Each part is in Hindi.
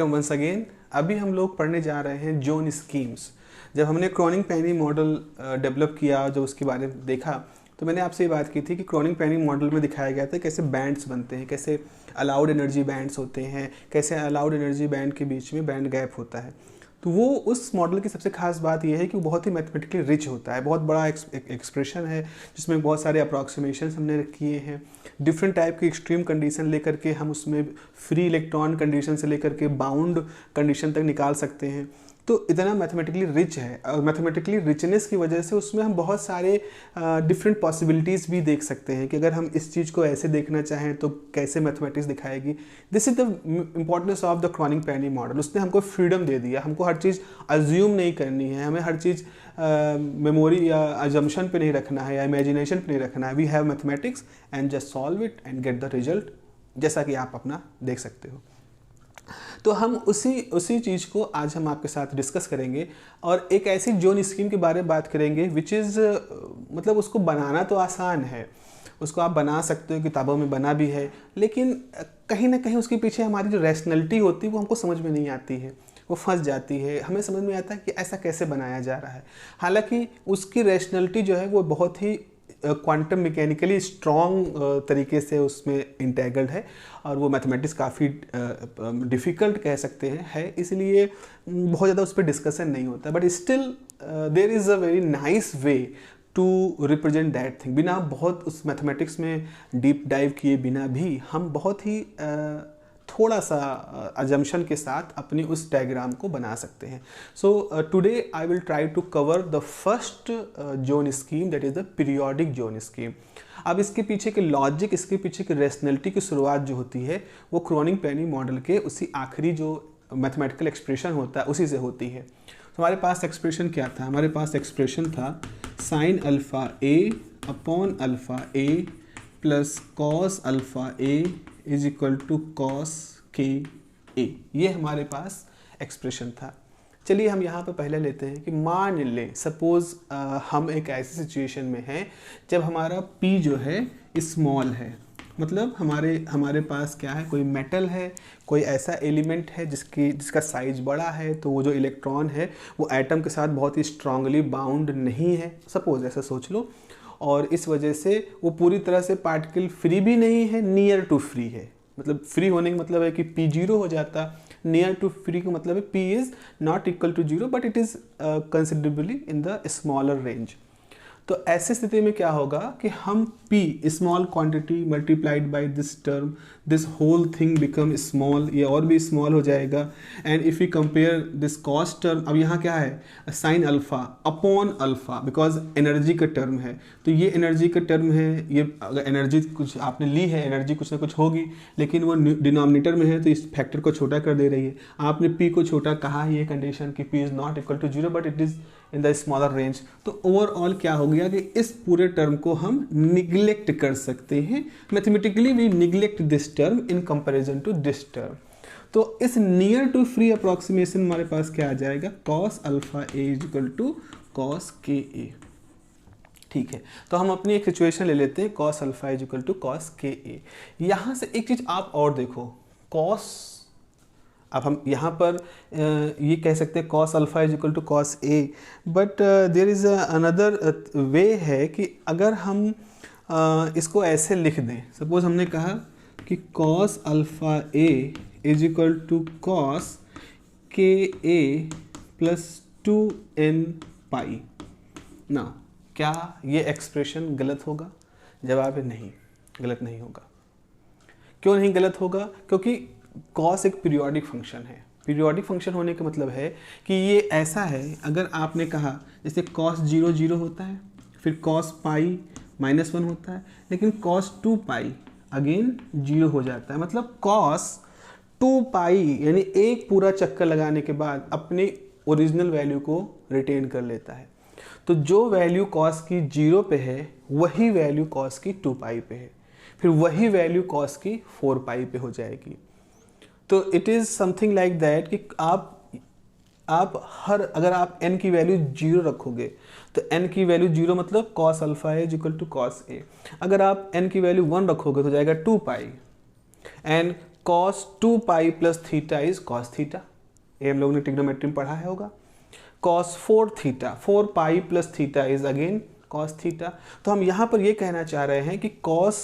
Welcome once again. अभी हम लोग पढ़ने जा रहे हैं जोन स्कीम्स। जब हमने क्रॉनिक-पेनी मॉडल डेवलप किया, जब उसके बारे में देखा, तो मैंने आपसे ये बात की थी कि क्रॉनिक-पेनी मॉडल में दिखाया गया था कैसे बैंड्स बनते हैं, कैसे अलाउड एनर्जी बैंड्स होते हैं, कैसे अलाउड एनर्जी बैंड के बीच में बैंड गैप होता है। तो वो उस मॉडल की सबसे खास बात यह है कि वो बहुत ही मैथमेटिकली रिच होता है, बहुत बड़ा एक्सप्रेशन है जिसमें बहुत सारे अप्रॉक्सीमेशंस हमने किए हैं। डिफरेंट टाइप की एक्सट्रीम कंडीशन लेकर के हम उसमें फ्री इलेक्ट्रॉन कंडीशन से लेकर के बाउंड कंडीशन तक निकाल सकते हैं। तो इतना मैथमेटिकली रिच है, और मैथमेटिकली रिचनेस की वजह से उसमें हम बहुत सारे डिफरेंट पॉसिबिलिटीज़ भी देख सकते हैं कि अगर हम इस चीज़ को ऐसे देखना चाहें तो कैसे मैथमेटिक्स दिखाएगी। This is the importance of the क्रॉनिक-पेनी मॉडल। उसने हमको फ्रीडम दे दिया, हमको हर चीज़ अज्यूम नहीं करनी है, हमें हर चीज़ मेमोरी या अजम्पशन पे नहीं रखना है या इमेजिनेशन पे नहीं रखना है। We have mathematics and just solve it and get the result, जैसा कि आप अपना देख सकते हो। तो हम उसी चीज़ को आज हम आपके साथ डिस्कस करेंगे और एक ऐसी जोन स्कीम के बारे में बात करेंगे विच इज़ मतलब उसको बनाना तो आसान है, उसको आप बना सकते हो, किताबों में बना भी है, लेकिन कहीं ना कहीं उसके पीछे हमारी जो रैशनैलिटी होती है वो हमको समझ में नहीं आती है, वो फंस जाती है। हमें समझ में आता है कि ऐसा कैसे बनाया जा रहा है, हालांकि उसकी रैशनैलिटी जो है वो बहुत ही क्वांटम मैकेनिकली स्ट्रॉन्ग तरीके से उसमें इंटेग्रल है और वो मैथमेटिक्स काफ़ी डिफ़िकल्ट कह सकते हैं है, इसलिए बहुत ज़्यादा उस पर डिस्कशन नहीं होता। But still there is a very nice way to represent that thing. बिना बहुत उस मैथमेटिक्स में डीप डाइव किए बिना भी हम बहुत ही थोड़ा सा अजम्पशन के साथ अपनी उस डायग्राम को बना सकते हैं। So today I will try to cover the first zone scheme, that is the periodic zone scheme. अब इसके पीछे के लॉजिक, इसके पीछे की रैशनैलिटी की शुरुआत जो होती है वो क्रॉनिक-पेनी मॉडल के उसी आखिरी जो मैथमेटिकल एक्सप्रेशन होता है उसी से होती है। तो हमारे पास एक्सप्रेशन क्या था? हमारे पास एक्सप्रेशन था sine alpha A upon alpha A plus cos alpha A is equal to cos K A. ये हमारे पास एक्सप्रेशन था। चलिए हम यहाँ पर पहले लेते हैं कि मान लें सपोज़ हम एक ऐसी सिचुएशन में हैं जब हमारा P जो है स्मॉल है, मतलब हमारे पास क्या है, कोई मेटल है, कोई ऐसा एलिमेंट है जिसका साइज बड़ा है, तो वो जो इलेक्ट्रॉन है वो एटम के साथ बहुत ही स्ट्रांगली बाउंड नहीं है, सपोज़ ऐसा सोच लो, और इस वजह से वो पूरी तरह से पार्टिकल फ्री भी नहीं है, नियर टू फ्री है। मतलब फ्री होने का मतलब है कि P जीरो हो जाता, नियर टू फ्री का मतलब है P is not equal to zero but it is considerably in the smaller range. तो ऐसी स्थिति में क्या होगा कि हम P small quantity multiplied by this term, this whole thing become small, ये और भी स्मॉल हो जाएगा। And if you compare this cost term, अब यहाँ क्या है sine alpha upon alpha, because energy का टर्म है, तो ये एनर्जी का टर्म है, ये अगर एनर्जी कुछ आपने ली है, एनर्जी कुछ ना कुछ होगी, लेकिन वो डिनोमिनेटर में है तो इस फैक्टर को छोटा कर दे रही है। आपने P को छोटा कहा है, ये कंडीशन कि P is not equal to zero but it is in the smaller range. तो ओवरऑल क्या हो गया कि इस पूरे टर्म को हम निगलेक्ट कर सकते हैं, mathematically we neglect this term in comparison to this term. तो इस नियर टू फ्री अप्रॉक्सीमेशन हमारे पास क्या आ जाएगा, cos alpha A is equal to cos K A. ठीक है, तो हम अपनी एक सिचुएशन ले लेते हैं, cos alpha is equal to cos K A. यहाँ से एक चीज़ आप और देखो, कॉस, अब हम यहाँ पर ये कह सकते हैं cos alpha is equal to cos A, but there is another way है कि अगर हम इसको ऐसे लिख दें, सपोज हमने कहा कि cos alpha A is equal to cos K A plus 2n पाई। ना, क्या ये एक्सप्रेशन गलत होगा? जवाब है नहीं, गलत नहीं होगा। क्यों नहीं गलत होगा? क्योंकि कॉस एक पीरियोडिक फंक्शन है। पीरियोडिक फंक्शन होने का मतलब है कि ये ऐसा है, अगर आपने कहा जैसे कॉस 0 0 होता है, फिर कॉस पाई -1 होता है, लेकिन कॉस 2 पाई अगेन 0 हो जाता है, मतलब कॉस 2 पाई यानी एक पूरा चक्कर लगाने के बाद अपनी ओरिजिनल वैल्यू को रिटेन कर लेता है। तो जो वैल्यू कॉस की 0 पे है वही वैल्यू कॉस की 2 पाई पे है, फिर वही वैल्यू कॉस की 4 पाई पे हो जाएगी। तो it is something like that कि अगर आप n की वैल्यू 0 रखोगे तो n की वैल्यू 0 मतलब cos alpha is equal to cos A. अगर आप n की वैल्यू 1 रखोगे तो जाएगा 2 pi, and cos 2 pi plus theta is cos theta, ये हम लोगों ने ट्रिग्नोमेट्री में पढ़ा है होगा। Cos 4 theta, 4 pi plus theta is again cos theta. तो हम यहाँ पर ये कहना चाह रहे हैं कि कॉस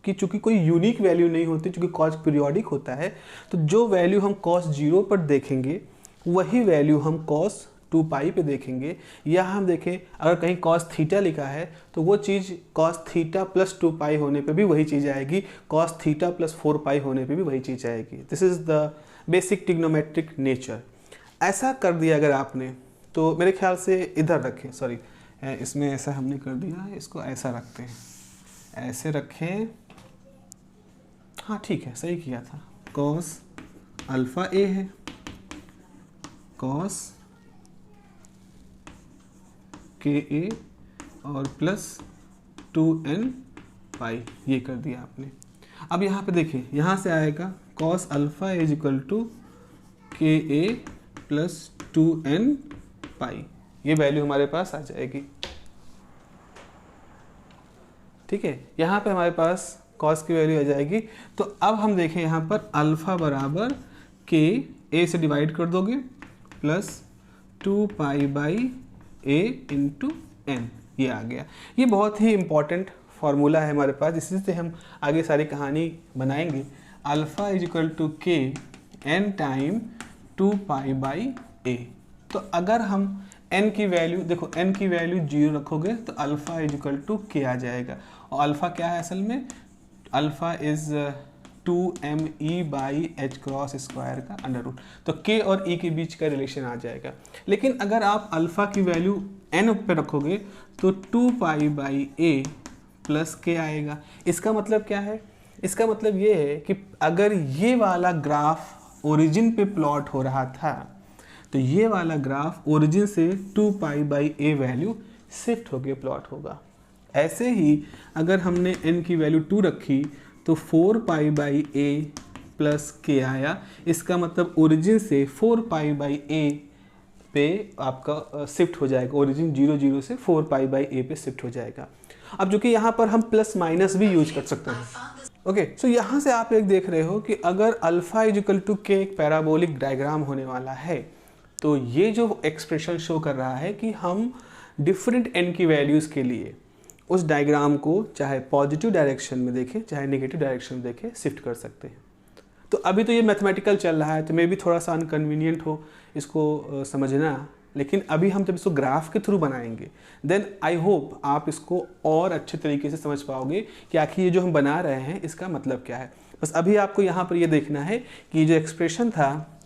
की चूंकि कोई यूनिक वैल्यू नहीं होती, चूंकि कॉस पीरियोडिक होता है, तो जो वैल्यू हम कॉस 0 पर देखेंगे वही वैल्यू हम कॉस 2 पाई पे देखेंगे। या हम देखें अगर कहीं कॉस थीटा लिखा है तो वो चीज़ कॉस थीटा प्लस 2 पाई होने पे भी वही चीज़ आएगी, कॉस थीटा प्लस 4 पाई होने पे भी वही चीज़ आएगी। This is the basic trigonometric nature. ऐसा कर दिया अगर आपने, तो मेरे ख्याल से इधर रखें, सॉरी इसमें ऐसा हमने कर दिया है, इसको ऐसा रखते हैं, ऐसे रखें, हाँ ठीक है, सही किया था। कॉस अल्फ़ा ए है, कॉस के ए और प्लस 2n पाई, ये कर दिया आपने। अब यहाँ पे देखिए, यहाँ से आएगा cos alpha is equal to K A plus 2n पाई, ये वैल्यू हमारे पास आ जाएगी। ठीक है, यहाँ पे हमारे पास कॉस की वैल्यू आ जाएगी। तो अब हम देखें यहाँ पर अल्फ़ा बराबर के ए से डिवाइड कर दोगे plus 2 pi by A into N, ये आ गया। ये बहुत ही इंपॉर्टेंट फार्मूला है हमारे पास, इसी से हम आगे सारी कहानी बनाएंगे। अल्फ़ा इज इक्वल टू के एन टाइम 2 पाई बाई ए। तो अगर हम n की वैल्यू देखो, n की वैल्यू 0 रखोगे तो अल्फ़ा इज इक्वल टू के आ जाएगा। और अल्फ़ा क्या है असल में, alpha is 2me by H cross square का अंडर रूट। तो k और e के बीच का रिलेशन आ जाएगा। लेकिन अगर आप अल्फ़ा की वैल्यू n पे रखोगे तो 2 पाई बाई a प्लस के आएगा। इसका मतलब क्या है, इसका मतलब ये है कि अगर ये वाला ग्राफ ओरिजिन पे प्लॉट हो रहा था तो ये वाला ग्राफ ओरिजिन से 2 pi by A value shift होके प्लॉट होगा। ऐसे ही अगर हमने n की वैल्यू 2 रखी तो 4 पाई बाई ए प्लस के आया। इसका मतलब ओरिजिन से 4 पाई बाई ए पे आपका शिफ्ट हो जाएगा, ओरिजिन 0 0 से 4 पाई बाई ए पे शिफ्ट हो जाएगा। अब जो कि यहाँ पर हम प्लस माइनस भी यूज कर सकते हैं। ओके, सो यहाँ से आप एक देख रहे हो कि अगर अल्फ़ा इज इक्वल टू के एक पैराबोलिक डायग्राम होने वाला है, तो ये जो एक्सप्रेशन शो कर रहा है कि हम डिफरेंट n की वैल्यूज़ के लिए उस डायग्राम को चाहे पॉजिटिव डायरेक्शन में देखें चाहे नेगेटिव डायरेक्शन में देखें शिफ्ट कर सकते हैं। तो अभी तो ये मैथमेटिकल चल रहा है तो मे भी थोड़ा सा अनकन्वीनियंट हो इसको समझना, लेकिन अभी हम जब इसको ग्राफ के थ्रू बनाएंगे देन आई होप आप इसको और अच्छे तरीके से समझ पाओगे कि आखिर ये जो हम बना रहे हैं इसका मतलब क्या है। बस अभी आपको यहाँ पर ये देखना है कि जो एक्सप्रेशन था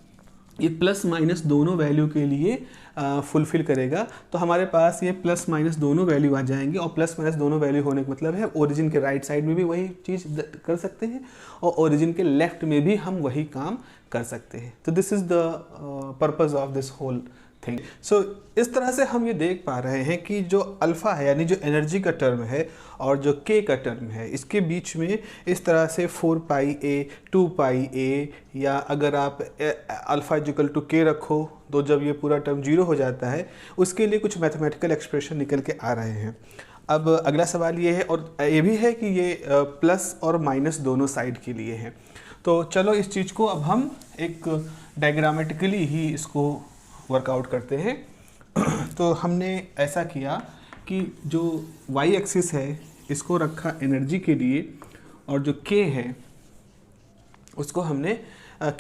ये प्लस माइनस दोनों वैल्यू के लिए फुलफिल करेगा। तो हमारे पास ये प्लस माइनस दोनों वैल्यू आ जाएंगे और प्लस माइनस दोनों वैल्यू होने का मतलब है ओरिजिन के राइट साइड में भी वही चीज़ कर सकते हैं और ओरिजिन के लेफ्ट में भी हम वही काम कर सकते हैं। तो this is the purpose of this whole thing. So इस तरह से हम ये देख पा रहे हैं कि जो अल्फ़ा है यानी जो एनर्जी का टर्म है और जो के का टर्म है इसके बीच में इस तरह से 4 पाई ए 2 पाई ए, या अगर आप अल्फ़ा इक्वल टू के रखो तो जब ये पूरा टर्म 0 हो जाता है उसके लिए कुछ मैथमेटिकल एक्सप्रेशन निकल के आ रहे हैं। अब अगला सवाल ये है और ये भी है कि ये प्लस और माइनस दोनों साइड के लिए है। तो चलो इस चीज़ को अब हम एक डायग्रामेटिकली ही इसको वर्कआउट करते हैं। तो हमने ऐसा किया कि जो y एक्सिस है इसको रखा एनर्जी के लिए और जो k है उसको हमने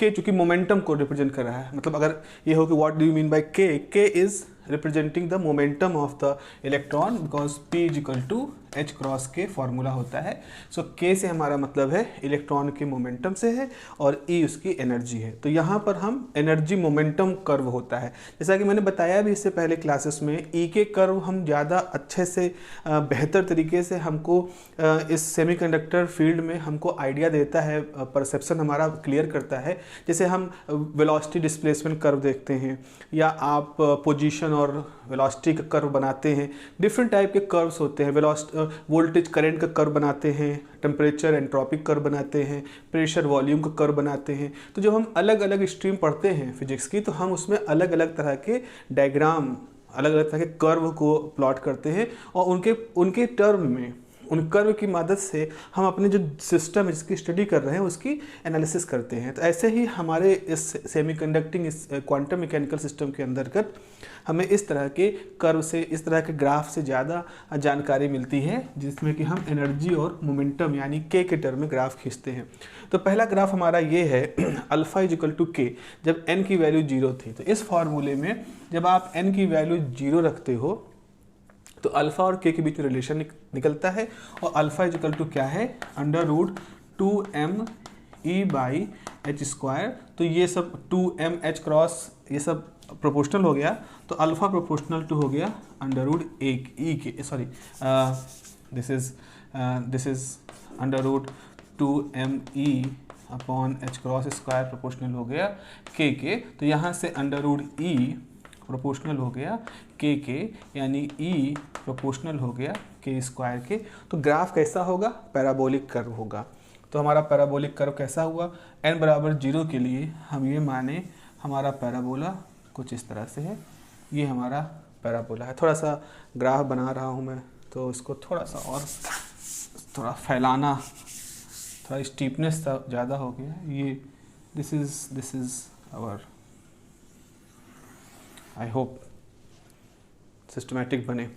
k चूँकि मोमेंटम को रिप्रेजेंट कर रहा है, मतलब अगर ये हो कि what do you mean by k is representing the momentum of the electron because p is equal to h cross k formula होता है। सो k से हमारा मतलब है इलेक्ट्रॉन के मोमेंटम से है और e उसकी एनर्जी है। तो यहाँ पर हम एनर्जी मोमेंटम कर्व होता है, जैसा कि मैंने बताया भी इससे पहले क्लासेस में, e के कर्व हम ज़्यादा अच्छे से बेहतर तरीके से हमको इस सेमीकंडक्टर फील्ड में हमको आइडिया देता है, परसेप्शन हमारा क्लियर करता है। जैसे हम वेलोसिटी डिस्प्लेसमेंट कर्व देखते हैं या आप पोजीशन और वेलोसिटी का कर्व बनाते हैं, डिफरेंट टाइप के कर्व्स होते हैं। वोल्टेज करंट का कर्व बनाते हैं, टेम्परेचर एंट्रोपिक कर्व बनाते हैं, प्रेशर वॉल्यूम का कर्व बनाते हैं। तो जब हम अलग अलग स्ट्रीम पढ़ते हैं फिजिक्स की तो हम उसमें अलग अलग तरह के डायग्राम, अलग अलग तरह के कर्व को प्लॉट करते हैं और उनके टर्म में उन कर्व की मदद से हम अपने जो सिस्टम है जिसकी स्टडी कर रहे हैं उसकी एनालिसिस करते हैं। तो ऐसे ही हमारे इस सेमीकंडक्टिंग इस क्वांटम मैकेनिकल सिस्टम के अंतर्गत हमें इस तरह के कर्व से, इस तरह के ग्राफ से ज़्यादा जानकारी मिलती है, जिसमें कि हम एनर्जी और मोमेंटम यानी के टर्म में ग्राफ खींचते हैं। तो पहला ग्राफ हमारा ये है अल्फा इजिकल टू के, जब n की वैल्यू 0 थी। तो इस फॉर्मूले में जब आप n की वैल्यू 0 रखते हो तो अल्फ़ा और के के बीच में रिलेशन निकलता है, और अल्फ़ा इजिकल टू क्या है, √2m/h²। तो ये सब 2m/h क्रॉस ये सब प्रोपोर्शनल हो गया, तो अल्फ़ा प्रोपोर्शनल टू हो गया दिस इज √2me/h² प्रोपोर्शनल हो गया के। तो यहाँ से √e प्रोपोर्शनल हो गया के यानी e प्रोपोर्शनल हो गया k² के। तो ग्राफ कैसा होगा, पैराबोलिक कर्व होगा। तो हमारा पैराबोलिक कर्व कैसा हुआ, n बराबर 0 के लिए हम ये माने हमारा पैराबोला कुछ इस तरह से है, ये हमारा पैराबोला है। थोड़ा सा ग्राफ बना रहा हूँ मैं, तो इसको थोड़ा सा और थोड़ा फैलाना, थोड़ा स्टीपनेस ज़्यादा हो गया। ये this is our, I hope systematic बने।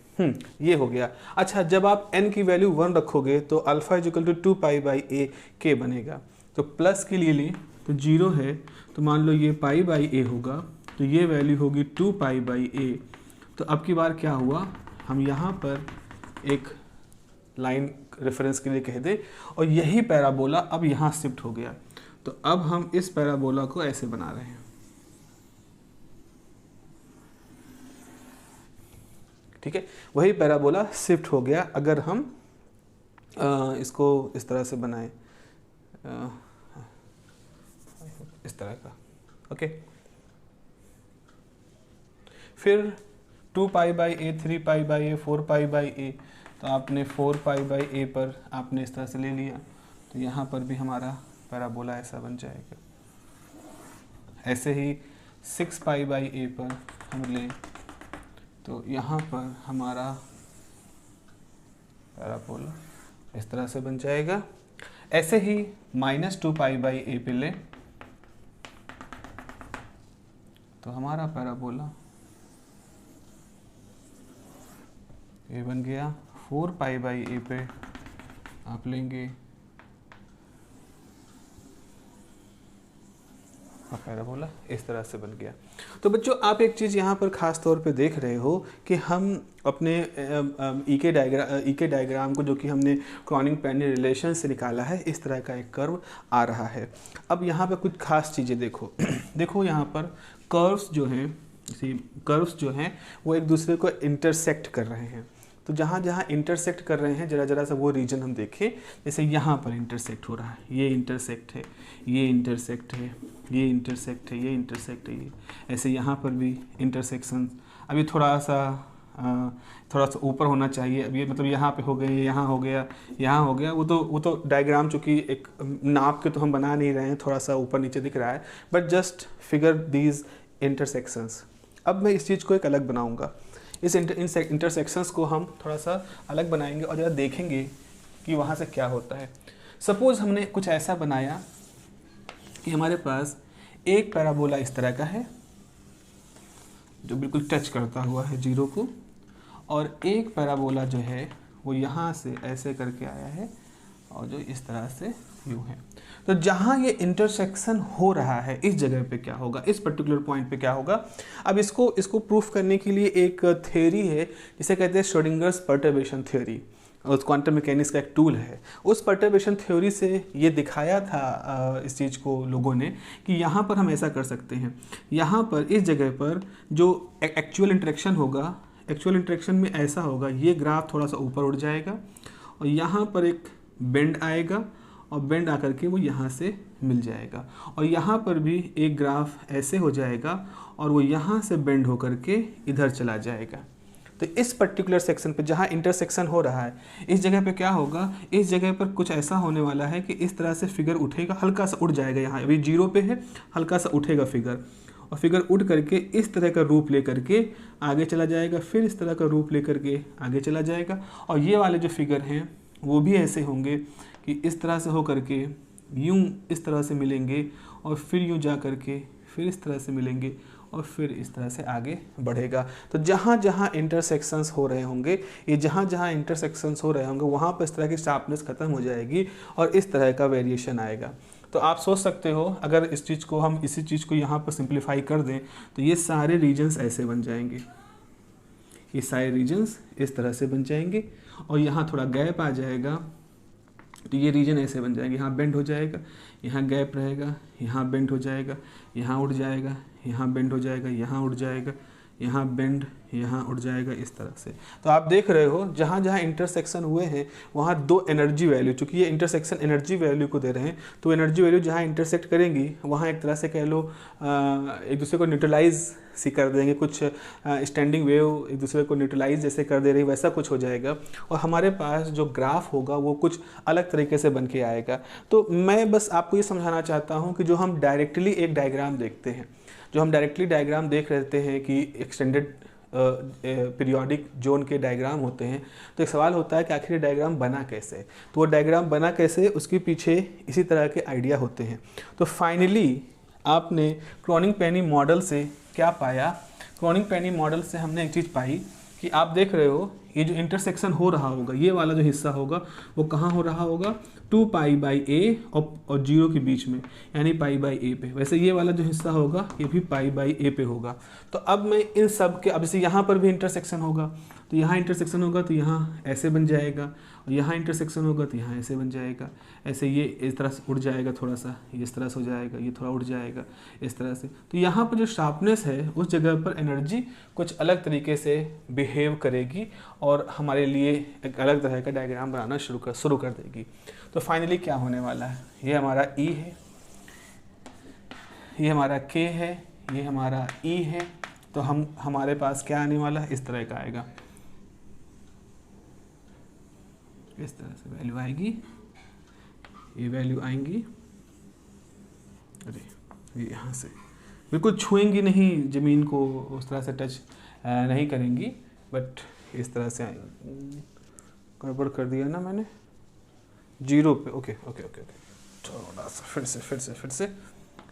ये हो गया। अच्छा, जब आप n की वैल्यू 1 रखोगे तो अल्फ़ा इजिकल टू 2π/a के बनेगा। तो प्लस के लिए ले तो 0 है, तो मान लो ये π/a होगा, तो ये वैल्यू होगी 2π/a। तो अब की बार क्या हुआ, हम यहाँ पर एक लाइन रेफरेंस के लिए कह दे, और यही पैराबोला अब यहाँ शिफ्ट हो गया। तो अब हम इस पैराबोला को ऐसे बना रहे हैं, ठीक है। वही पैराबोला शिफ्ट हो गया अगर हम इसको इस तरह से बनाएं, इस तरह का, ओके। फिर 2π/a, 3π/a, 4π/a, तो आपने 4π/a पर आपने इस तरह से ले लिया, तो यहाँ पर भी हमारा पैराबोला ऐसा बन जाएगा। ऐसे ही 6π/a पर हम लें तो यहाँ पर हमारा पैराबोला इस तरह से बन जाएगा। ऐसे ही -2π/a पे लें तो हमारा पैराबोला ये बन गया। 4π/a पे आप लेंगे पैराबोला इस तरह से बन गया। तो बच्चों, आप एक चीज़ यहाँ पर ख़ास तौर पे देख रहे हो कि हम अपने ईके डायग्राम को, जो कि हमने क्रॉनिक-पेनी रिलेशन से निकाला है, इस तरह का एक कर्व आ रहा है। अब यहाँ पे कुछ खास चीज़ें देखो देखो यहाँ पर कर्व्स जो हैं वो एक दूसरे को इंटरसेक्ट कर रहे हैं। तो जहाँ जहाँ इंटरसेक्ट कर रहे हैं, जरा सा वो रीजन हम देखें। जैसे यहाँ पर इंटरसेक्ट हो रहा है, ये इंटरसेक्ट है, ये इंटरसेक्ट है, ये इंटरसेक्ट है, ये इंटरसेक्ट है, ये ऐसे यहाँ पर भी इंटरसेक्शन। अभी थोड़ा सा ऊपर होना चाहिए। अब ये मतलब यहाँ पे हो गए, यहाँ हो गया, यहाँ हो गया। वो तो डायग्राम चूँकि एक नाप के तो हम बना नहीं रहे हैं, थोड़ा सा ऊपर नीचे दिख रहा है, but just figure these intersections. अब मैं इस चीज़ को एक अलग बनाऊँगा। इस इंटरसेक्शंस को हम थोड़ा सा अलग बनाएंगे और ज़रा देखेंगे कि वहाँ से क्या होता है। सपोज़ हमने कुछ ऐसा बनाया कि हमारे पास एक पैराबोला इस तरह का है जो बिल्कुल टच करता हुआ है 0 को, और एक पैराबोला जो है वो यहाँ से ऐसे करके आया है और जो इस तरह से यूँ है। तो जहाँ ये इंटरसेक्शन हो रहा है इस जगह पे क्या होगा, इस पर्टिकुलर पॉइंट पे क्या होगा। अब इसको प्रूफ करने के लिए एक थ्योरी है जिसे कहते हैं श्रोडिंगर्स पर्टर्बेशन थ्योरी, और क्वांटम मैकेनिक्स का एक टूल है। उस पर्टर्बेशन थ्योरी से ये दिखाया था इस चीज़ को लोगों ने कि यहाँ पर हम ऐसा कर सकते हैं। यहाँ पर इस जगह पर जो एक्चुअल इंटरेक्शन होगा, एक्चुअल इंटरेक्शन में ऐसा होगा, ये ग्राफ थोड़ा सा ऊपर उठ जाएगा और यहाँ पर एक बेंड आएगा और बेंड आकर के वो यहाँ से मिल जाएगा, और यहाँ पर भी एक ग्राफ ऐसे हो जाएगा और वो यहाँ से बेंड होकर के इधर चला जाएगा। तो इस पर्टिकुलर सेक्शन पे जहाँ इंटरसेक्शन हो रहा है, इस जगह पे क्या होगा, इस जगह पर कुछ ऐसा होने वाला है कि इस तरह से फिगर उठेगा, हल्का सा उठ जाएगा। यहाँ अभी 0 पे है, हल्का सा उठेगा फिगर, और फिगर उठ करके इस तरह का रूप ले करके आगे चला जाएगा, फिर इस तरह का रूप ले करके आगे चला जाएगा। और ये वाले जो फिगर हैं वो भी ऐसे होंगे कि इस तरह से हो करके यूं इस तरह से मिलेंगे और फिर यूं जा करके फिर इस तरह से मिलेंगे और फिर इस तरह से आगे बढ़ेगा। तो जहाँ जहाँ इंटरसेक्शंस हो रहे होंगे, ये जहाँ जहाँ इंटरसेक्शंस हो रहे होंगे वहाँ पर इस तरह की शार्पनेस ख़त्म हो जाएगी और इस तरह का वेरिएशन आएगा। तो आप सोच सकते हो अगर इस चीज़ को हम इसी चीज़ को यहाँ पर सिंप्लीफाई कर दें तो ये सारे रीजन्स ऐसे बन जाएंगे, ये सारे रीजन्स इस तरह से बन जाएंगे और यहाँ थोड़ा गैप आ जाएगा तो ये रीजन ऐसे बन जाएंगे, यहाँ बेंड हो जाएगा, यहाँ गैप रहेगा, यहाँ बेंड हो जाएगा, यहाँ उड़ जाएगा, यहाँ बेंड हो जाएगा, यहाँ उड़ जाएगा, यहाँ बेंड, यहाँ उड़ जाएगा, इस तरह से। तो आप देख रहे हो जहाँ जहाँ इंटरसेक्शन हुए हैं वहाँ दो एनर्जी वैल्यू, चूँकि ये इंटरसेक्शन एनर्जी वैल्यू को दे रहे हैं तो एनर्जी वैल्यू जहाँ इंटरसेक्ट करेंगी वहाँ एक तरह से कह लो एक दूसरे को न्यूट्रलाइज सी कर देंगे, कुछ स्टैंडिंग वेव एक दूसरे को न्यूट्रलाइज जैसे कर दे रही वैसा कुछ हो जाएगा और हमारे पास जो ग्राफ होगा वो कुछ अलग तरीके से बन के आएगा। तो मैं बस आपको ये समझाना चाहता हूँ कि जो हम डायरेक्टली एक डायग्राम देखते हैं, जो हम डायरेक्टली डायग्राम देख रहते हैं कि एक्सटेंडेड पीरियोडिक जोन के डायग्राम होते हैं, तो एक सवाल होता है कि आखिर डायग्राम बना कैसे। तो वो डायग्राम बना कैसे, उसके पीछे इसी तरह के आइडिया होते हैं। तो फाइनली आपने क्रॉनिंग-पेनी मॉडल से क्या पाया? क्रॉनिंग-पेनी मॉडल से हमने एक चीज़ पाई कि आप देख रहे हो ये जो इंटरसेक्शन हो रहा होगा, ये वाला जो हिस्सा होगा वो कहाँ हो रहा होगा, 2π/a और 0 के बीच में, यानी π/a पे। वैसे ये वाला जो हिस्सा होगा ये भी π/a पे होगा। तो अब मैं इन सब के, अब जैसे यहाँ पर भी इंटरसेक्शन होगा तो यहाँ इंटरसेक्शन होगा तो यहाँ ऐसे बन जाएगा और यहाँ इंटरसेक्शन होगा तो यहाँ ऐसे बन जाएगा। ऐसे ये इस तरह से उड़ जाएगा, थोड़ा सा ये इस तरह से हो जाएगा, ये थोड़ा उड़ जाएगा इस तरह से। तो यहाँ पर जो शार्पनेस है उस जगह पर एनर्जी कुछ अलग तरीके से बिहेव करेगी और हमारे लिए एक अलग तरह का डायग्राम बनाना शुरू कर देगी। तो फाइनली क्या होने वाला है, ये हमारा E है, ये हमारा K है, ये हमारा E है। तो हमारे पास क्या आने वाला है, इस तरह का आएगा, इस तरह से वैल्यू आएगी, ये वैल्यू आएंगी। अरे ये यहाँ से बिल्कुल छुएंगी नहीं ज़मीन को, उस तरह से टच नहीं करेंगी, बट इस तरह से आएंगी। गड़बड़ कर दिया ना मैंने, 0 पे। ओके ओके ओके ओके, थोड़ा सा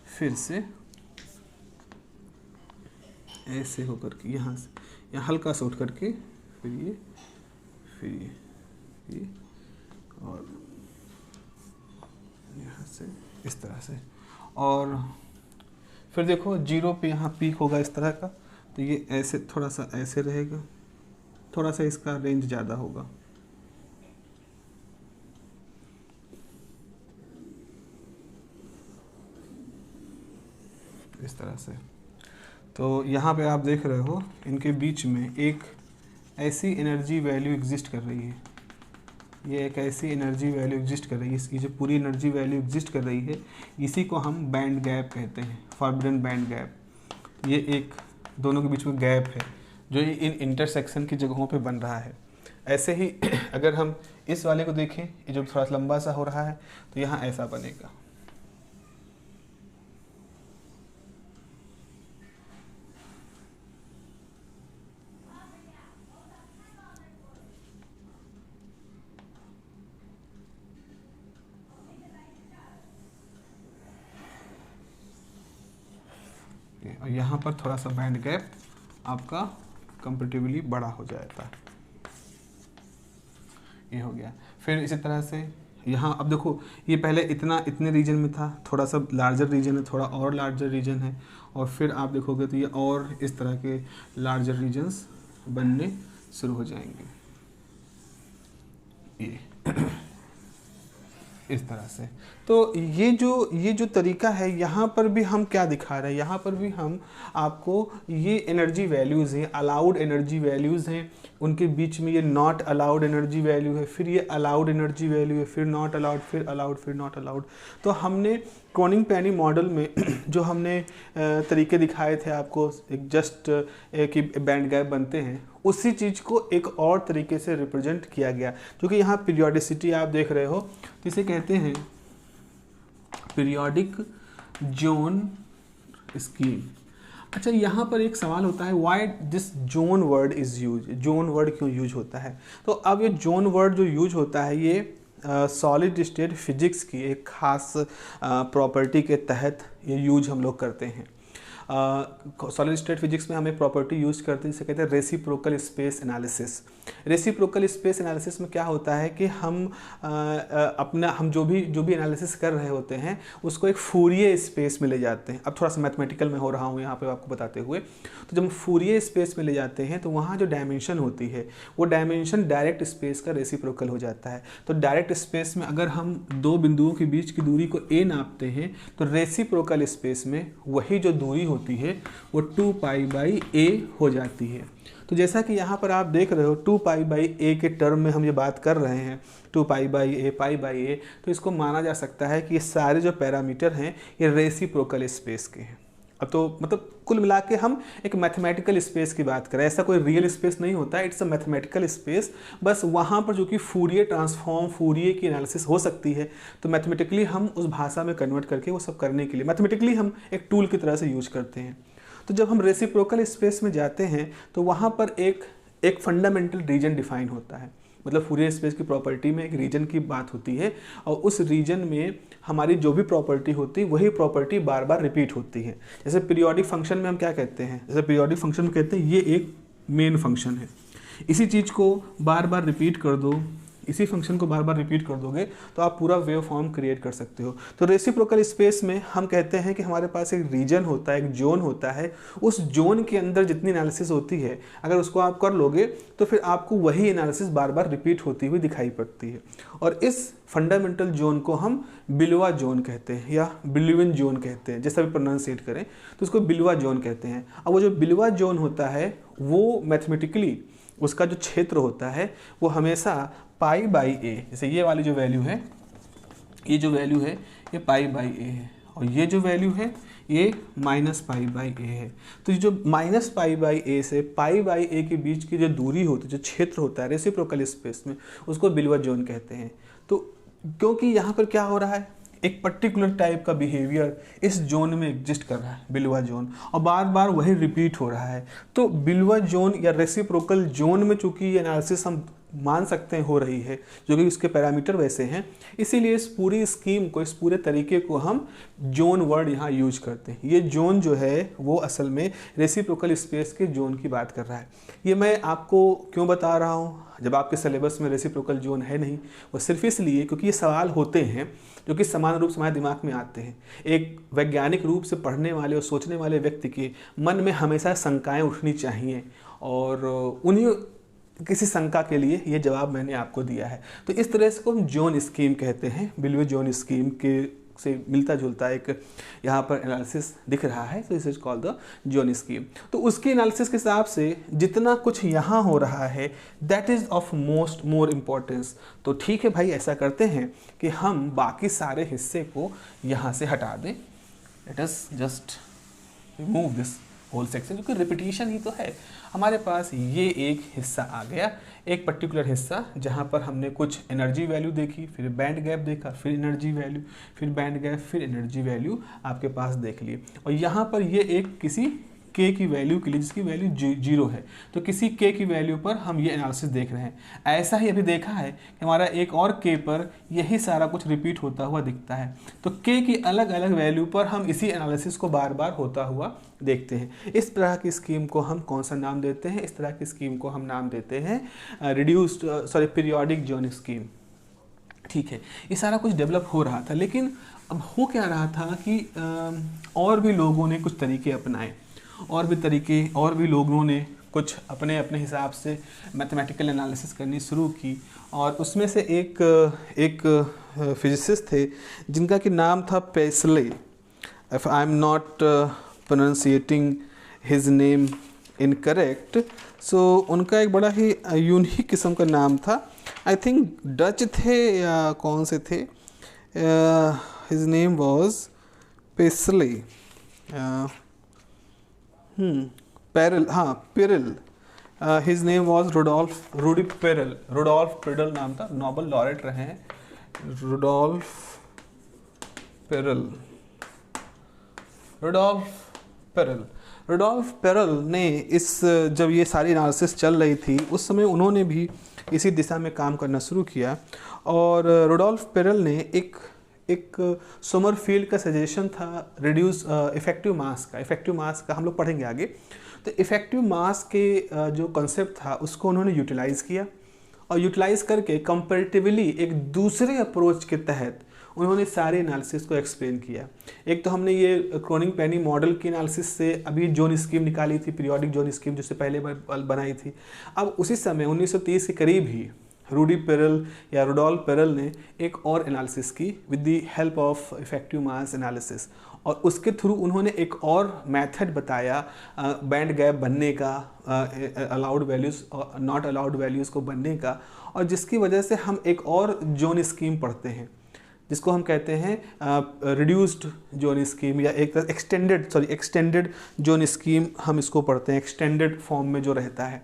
फिर से ऐसे होकर के यहाँ से यहाँ हल्का सा उठ करके फिर ये और यहाँ से इस तरह से, और फिर देखो 0 पे यहाँ पीक होगा इस तरह का, तो ये ऐसे थोड़ा सा ऐसे रहेगा, थोड़ा सा इसका रेंज ज़्यादा होगा। इस तरह से। तो यहाँ पे आप देख रहे हो इनके बीच में एक ऐसी एनर्जी वैल्यू एग्जिस्ट कर रही है, ये एक ऐसी एनर्जी वैल्यू एग्जिस्ट कर रही है, इसकी जो पूरी एनर्जी वैल्यू एग्जिस्ट कर रही है इसी को हम बैंड गैप कहते हैं, फॉरबिडन बैंड गैप। ये एक दोनों के बीच में गैप है जो इन इंटरसेक्शन की जगहों पे बन रहा है। ऐसे ही अगर हम इस वाले को देखें, ये जो थोड़ा लंबा सा हो रहा है तो यहाँ ऐसा बनेगा। और यहाँ पर थोड़ा सा बैंड गैप आपका कंपैरेटिवली बड़ा हो जाता है। ये हो गया। फिर इसी तरह से यहाँ अब देखो ये पहले इतने रीजन में था, थोड़ा सा लार्जर रीजन है, थोड़ा और लार्जर रीजन है, और फिर आप देखोगे तो ये और इस तरह के लार्जर रीजन्स बनने शुरू हो जाएंगे, ये इस तरह से। तो ये जो तरीका है, यहाँ पर भी हम क्या दिखा रहे हैं, यहाँ पर भी हम आपको ये एनर्जी वैल्यूज़ हैं, अलाउड एनर्जी वैल्यूज़ हैं, उनके बीच में ये नॉट अलाउड एनर्जी वैल्यू है, फिर ये अलाउड एनर्जी वैल्यू है, फिर नॉट अलाउड, फिर अलाउड, फिर नॉट अलाउड। तो हमने क्रॉनिंग-पेनी मॉडल में जो हमने तरीके दिखाए थे आपको, एक जस्ट कि बैंड गैप बनते हैं, उसी चीज़ को एक और तरीके से रिप्रेजेंट किया गया। क्योंकि यहाँ पीरियोडिसिटी आप देख रहे हो तो इसे कहते हैं पीरियोडिक जोन स्कीम। अच्छा, यहाँ पर एक सवाल होता है, why this zone word is use, zone word क्यों यूज होता है? तो अब ये जोन वर्ड जो यूज होता है ये सॉलिड स्टेट फिजिक्स की एक खास प्रॉपर्टी के तहत ये यूज हम लोग करते हैं। सॉलिड स्टेट फिजिक्स में हम एक प्रॉपर्टी यूज करते हैं जिसे कहते हैं reciprocal space analysis. Reciprocal space analysis में क्या होता है कि हम जो भी एनालिसिस कर रहे होते हैं उसको एक फूरिये स्पेस में ले जाते हैं। अब थोड़ा सा मैथमेटिकल में हो रहा हूँ यहाँ पे आपको बताते हुए, तो जब हम फूरिये स्पेस में ले जाते हैं तो वहाँ जो डायमेंशन होती है वो डायमेंशन डायरेक्ट स्पेस का रेसिप्रोकल हो जाता है। तो डायरेक्ट स्पेस में अगर हम दो बिंदुओं के बीच की दूरी को a नापते हैं तो रेसिप्रोकल स्पेस में वही जो दूरी होती है वो 2 पाई बाई a हो जाती है। तो जैसा कि यहाँ पर आप देख रहे हो 2 पाई बाई a के टर्म में हम ये बात कर रहे हैं, 2 pi by a, pi by a, तो इसको माना जा सकता है कि ये सारे जो पैरामीटर हैं ये रेसिप्रोकल स्पेस के हैं। अब तो मतलब कुल मिला के हम एक मैथमेटिकल स्पेस की बात करें, ऐसा कोई रियल स्पेस नहीं होता है, इट्स अ मैथमेटिकल स्पेस। बस वहाँ पर जो कि फूरिये ट्रांसफॉर्म, फूरिये की एनालिसिस हो सकती है, तो मैथमेटिकली हम उस भाषा में कन्वर्ट करके वो सब करने के लिए मैथमेटिकली हम एक टूल की तरह से यूज करते हैं। तो जब हम रेसिप्रोकल स्पेस में जाते हैं तो वहाँ पर एक फंडामेंटल रीजन डिफाइन होता है। मतलब फूरियर स्पेस की प्रॉपर्टी में एक रीजन की बात होती है और उस रीजन में हमारी जो भी प्रॉपर्टी होती है वही प्रॉपर्टी बार बार रिपीट होती है। जैसे पीरियोडिक फंक्शन में हम क्या कहते हैं, जैसे पीरियोडिक फंक्शन में कहते हैं ये एक मेन फंक्शन है, इसी चीज़ को बार बार रिपीट कर दो, इसी फंक्शन को बार बार रिपीट कर दोगे तो आप पूरा वेव फॉर्म क्रिएट कर सकते हो। तो रेसिप्रोकल स्पेस में हम कहते हैं कि हमारे पास एक रीजन होता है, एक जोन होता है, उस जोन के अंदर जितनी एनालिसिस होती है अगर उसको आप कर लोगे तो फिर आपको वही एनालिसिस बार बार रिपीट होती हुई दिखाई पड़ती है। और इस फंडामेंटल जोन को हम बिलवा जोन कहते हैं या बिल्युइन जोन कहते हैं, जैसा भी प्रोनाउंसिएट करें तो उसको बिलवा जोन कहते हैं। अब वो जो बिलवा जोन होता है वो मैथमेटिकली उसका जो क्षेत्र होता है वो हमेशा पाई बाई ए, जैसे ये वाली जो वैल्यू है, ये जो वैल्यू है ये पाई बाई ए है और ये जो वैल्यू है ये माइनस पाई बाई ए है। तो जो माइनस पाई बाई ए से पाई बाई ए के बीच की जो दूरी होती है, जो क्षेत्र होता है रेसिप्रोकल स्पेस में, उसको बिलवा जोन कहते हैं। तो क्योंकि यहाँ पर क्या हो रहा है, एक पर्टिकुलर टाइप का बिहेवियर इस जोन में एग्जिस्ट कर रहा है, बिलवा जोन, और बार बार वही रिपीट हो रहा है। तो बिलवा जोन या रेसिप्रोकल जोन में चूंकि ये एनालिसिस हम मान सकते हैं हो रही है, जो कि उसके पैरामीटर वैसे हैं, इसीलिए इस पूरी स्कीम को, इस पूरे तरीके को हम जोन वर्ड यहाँ यूज करते हैं। ये जोन जो है वो असल में रेसिप्रोकल स्पेस के जोन की बात कर रहा है। ये मैं आपको क्यों बता रहा हूँ जब आपके सिलेबस में रेसिप्रोकल जोन है नहीं, वो सिर्फ इसलिए क्योंकि ये सवाल होते हैं जो कि समान रूप से हमारे दिमाग में आते हैं। एक वैज्ञानिक रूप से पढ़ने वाले और सोचने वाले व्यक्ति के मन में हमेशा शंकाएँ उठनी चाहिए और उन्हीं किसी शंका के लिए ये जवाब मैंने आपको दिया है। तो इस तरह से को हम जोन स्कीम कहते हैं। बिलवा जोन स्कीम के से मिलता जुलता एक यहाँ पर एनालिसिस दिख रहा है, तो this is called the zone scheme. तो उसके एनालिसिस के हिसाब से जितना कुछ यहाँ हो रहा है that is of more importance. तो ठीक है भाई, ऐसा करते हैं कि हम बाकी सारे हिस्से को यहाँ से हटा दें। Let us just remove this whole section, क्योंकि रिपीटिशन ही तो है। हमारे पास ये एक हिस्सा आ गया, एक पर्टिकुलर हिस्सा जहाँ पर हमने कुछ एनर्जी वैल्यू देखी, फिर बैंड गैप देखा, फिर एनर्जी वैल्यू, फिर बैंड गैप, फिर एनर्जी वैल्यू आपके पास देख लिए। और यहाँ पर ये एक किसी k की वैल्यू के लिए जिसकी वैल्यू 0 है, तो किसी k की वैल्यू पर हम ये एनालिसिस देख रहे हैं। ऐसा ही अभी देखा है कि हमारा एक और k पर यही सारा कुछ रिपीट होता हुआ दिखता है। तो k की अलग अलग वैल्यू पर हम इसी एनालिसिस को बार बार होता हुआ देखते हैं। इस तरह की स्कीम को हम कौन सा नाम देते हैं? इस तरह की स्कीम को हम नाम देते हैं पीरियोडिक जोन स्कीम। ठीक है, ये सारा कुछ डेवलप हो रहा था, लेकिन अब हो क्या रहा था कि और भी लोगों ने कुछ तरीके अपनाए, और भी लोगों ने कुछ अपने अपने हिसाब से मैथमेटिकल एनालिसिस करनी शुरू की। और उसमें से एक फिजिसिस्ट थे जिनका कि नाम था Paisley. If I am not pronounciating his name incorrect, so उनका एक बड़ा ही यूनिक किस्म का नाम था। आई थिंक डच थे या कौन से थे। हिज नेम वॉज पेसले, पेरल, हाँ पेरल। हिज नेम वॉज रूडी पेरल। रुडोल्फ पेरल नाम था, नोबेल लॉरेट रहे हैं रुडोल्फ पेरल। रुडोल्फ पेरल ने जब ये सारी एनालिसिस चल रही थी उस समय उन्होंने भी इसी दिशा में काम करना शुरू किया। और रुडोल्फ पेरल ने एक सोमरफील्ड का सजेशन था रिड्यूस इफेक्टिव मास का हम लोग पढ़ेंगे आगे। तो इफेक्टिव मास के जो कॉन्सेप्ट था उसको उन्होंने यूटिलाइज़ किया और यूटिलाइज़ करके कंपैरेटिवली एक दूसरे अप्रोच के तहत उन्होंने सारे एनालिसिस को एक्सप्लेन किया। एक तो हमने ये क्रोनिग-पेनी मॉडल की एनालिसिस से अभी जोन स्कीम निकाली थी, पीरियोडिक जोन स्कीम जिससे पहले बनाई थी। अब उसी समय 1930 के करीब ही रूडी पेरल या रुडोल्फ पेरल ने एक और एनालिसिस की with the help of effective mass analysis, और उसके थ्रू उन्होंने एक और मेथड बताया बैंड गैप बनने का, अलाउड वैल्यूज़ और नॉट अलाउड वैल्यूज़ को बनने का, और जिसकी वजह से हम एक और जोन स्कीम पढ़ते हैं जिसको हम कहते हैं रिड्यूस्ड जोन स्कीम या एक एक्सटेंडेड जोन स्कीम हम इसको पढ़ते हैं, एक्सटेंडेड फॉर्म में जो रहता है।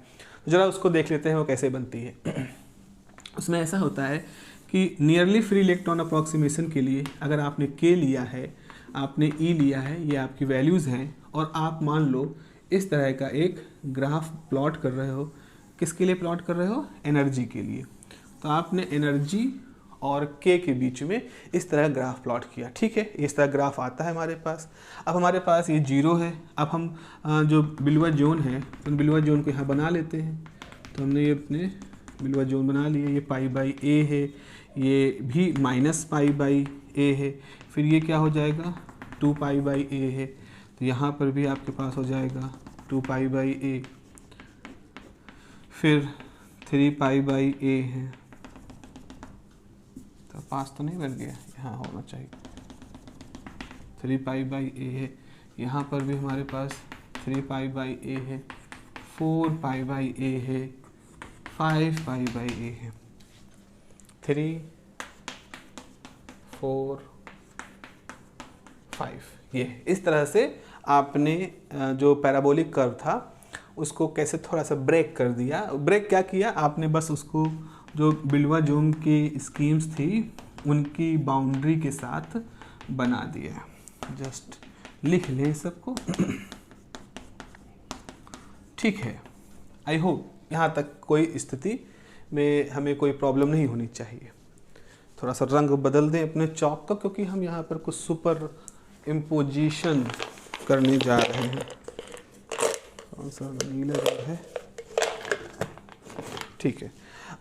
तो ज़रा उसको देख लेते हैं वो कैसे बनती है। उसमें ऐसा होता है कि नियरली फ्री इलेक्ट्रॉन अप्रॉक्सीमेशन के लिए अगर आपने के लिया है, आपने ई लिया है, ये आपकी वैल्यूज़ हैं, और आप मान लो इस तरह का एक ग्राफ प्लॉट कर रहे हो। किसके लिए प्लॉट कर रहे हो? एनर्जी के लिए। तो आपने एनर्जी और के के बीच में इस तरह ग्राफ प्लॉट किया, ठीक है। इस तरह ग्राफ आता है हमारे पास। अब हमारे पास ये 0 है। अब हम जो बिलवा जोन है उन बिलवा जोन को यहाँ बना लेते हैं। तो हमने ये अपने बिलवा जोन बना लिए। ये पाई बाई ए है, ये भी माइनस पाई बाई ए है, फिर ये क्या हो जाएगा 2 पाई बाई ए है। तो यहाँ पर भी आपके पास हो जाएगा 2 पाई बाई ए, फिर 3 पाई बाई ए है। तो 5 तो नहीं बन गया, यहाँ होना चाहिए 3 पाई बाई ए है। यहाँ पर भी हमारे पास 3 पाई बाई ए है, 4 पाई बाई ए है, 5 पाई बाई ए है। 3 4 5 ये इस तरह से आपने जो पैराबोलिक कर्व था उसको कैसे थोड़ा सा ब्रेक कर दिया। ब्रेक क्या किया आपने? बस उसको जो बिलवा जोन की स्कीम्स थी उनकी बाउंड्री के साथ बना दिया। जस्ट लिख लें सबको। ठीक है, आई होप यहाँ तक कोई स्थिति में हमें कोई प्रॉब्लम नहीं होनी चाहिए। थोड़ा सा रंग बदल दें अपने चॉक का, क्योंकि हम यहाँ पर कुछ सुपर इम्पोजिशन करने जा रहे हैं। कौन सा नीला रंग है? ठीक है,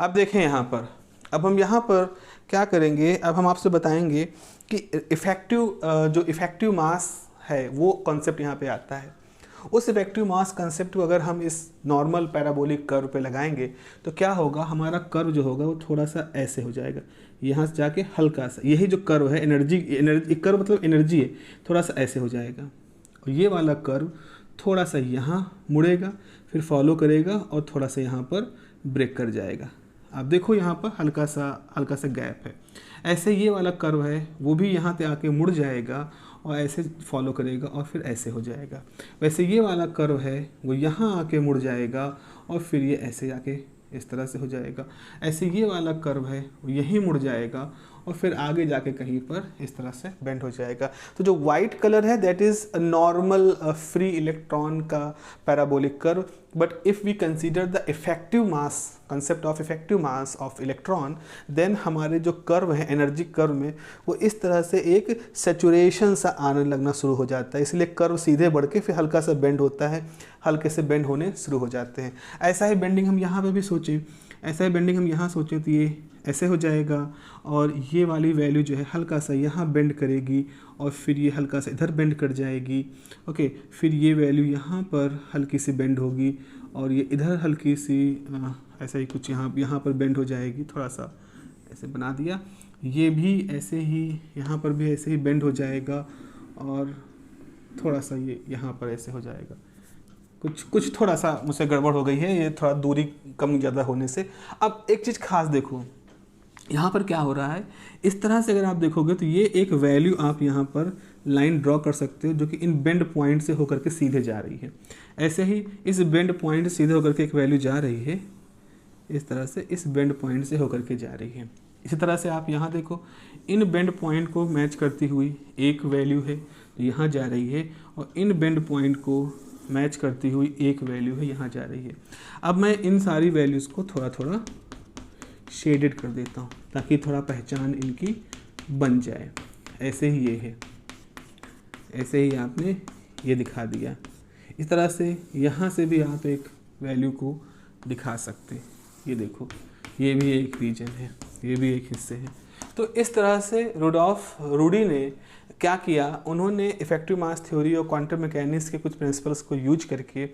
अब देखें यहाँ पर। अब हम यहाँ पर क्या करेंगे? अब हम आपसे बताएंगे कि जो इफ़ेक्टिव मास है वो कॉन्सेप्ट यहाँ पे आता है। उस इफेक्टिव मास कंसेप्ट को अगर हम इस नॉर्मल पैराबोलिक कर्व पे लगाएंगे तो क्या होगा? हमारा कर्व जो होगा वो थोड़ा सा ऐसे हो जाएगा, यहाँ से जाके हल्का सा, यही जो कर्व है एनर्जी कर्व मतलब एनर्जी है, थोड़ा सा ऐसे हो जाएगा। और ये वाला कर्व थोड़ा सा यहाँ मुड़ेगा, फिर फॉलो करेगा और थोड़ा सा यहाँ पर ब्रेक कर जाएगा। आप देखो यहाँ पर हल्का सा गैप है। ऐसे ये वाला कर्व है वो भी यहाँ पे आके मुड़ जाएगा और ऐसे फॉलो करेगा और फिर ऐसे हो जाएगा। वैसे ये वाला कर्व है वो यहाँ आके मुड़ जाएगा और फिर ये ऐसे आके इस तरह से हो जाएगा। ऐसे ये वाला कर्व है वो यहीं मुड़ जाएगा और फिर आगे जाके कहीं पर इस तरह से बेंड हो जाएगा। तो जो वाइट कलर है that is normal free electron का parabolic curve. But if we consider the effective mass concept of effective mass of electron, then हमारे जो कर्व है एनर्जी कर्व में वो इस तरह से एक सेचुरेशन सा आने लगना शुरू हो जाता है। इसलिए कर्व सीधे बढ़ के फिर हल्का सा बेंड होता है, हल्के से बेंड होने शुरू हो जाते हैं। ऐसा ही बेंडिंग हम यहाँ पे भी सोचें, ऐसा ही बेंडिंग हम यहाँ सोचें तो ये ऐसे हो जाएगा और ये वाली वैल्यू जो है हल्का सा यहाँ बेंड करेगी और फिर ये हल्का सा इधर बेंड कर जाएगी। ओके, फिर ये वैल्यू यहाँ पर हल्की सी बेंड होगी और ये इधर हल्की सी ऐसा ही कुछ यहाँ पर बेंड हो जाएगी। थोड़ा सा ऐसे बना दिया, ये भी ऐसे ही यहाँ पर भी ऐसे ही बेंड हो जाएगा और थोड़ा सा ये यहाँ पर ऐसे हो जाएगा। कुछ थोड़ा सा मुझसे गड़बड़ हो गई है, ये थोड़ा दूरी कम ज़्यादा होने से। अब एक चीज़ खास देखो, यहाँ पर क्या हो रहा है, इस तरह से अगर आप देखोगे तो ये एक वैल्यू आप यहाँ पर लाइन ड्रॉ कर सकते हो जो कि इन बेंड पॉइंट से होकर के सीधे जा रही है। ऐसे ही इस बेंड पॉइंट से सीधे होकर के एक वैल्यू जा रही है, इस तरह से इस बेंड पॉइंट से होकर के जा रही है। इसी तरह से आप यहाँ देखो, इन बेंड पॉइंट को मैच करती हुई एक वैल्यू है तो यहाँ जा रही है और इन बेंड पॉइंट को मैच करती हुई एक वैल्यू है यहाँ जा रही है। अब मैं इन सारी वैल्यूज़ को थोड़ा थोड़ा शेडेड कर देता हूँ ताकि थोड़ा पहचान इनकी बन जाए। ऐसे ही ये है, ऐसे ही आपने ये दिखा दिया। इस तरह से यहाँ से भी आप एक वैल्यू को दिखा सकते हैं। ये देखो, ये भी एक रीजन है, ये भी एक हिस्से हैं। तो इस तरह से रुडॉल्फ रूडी ने क्या किया, उन्होंने इफेक्टिव मास थ्योरी और क्वांटम मैकेनिक्स के कुछ प्रिंसिपल्स को यूज करके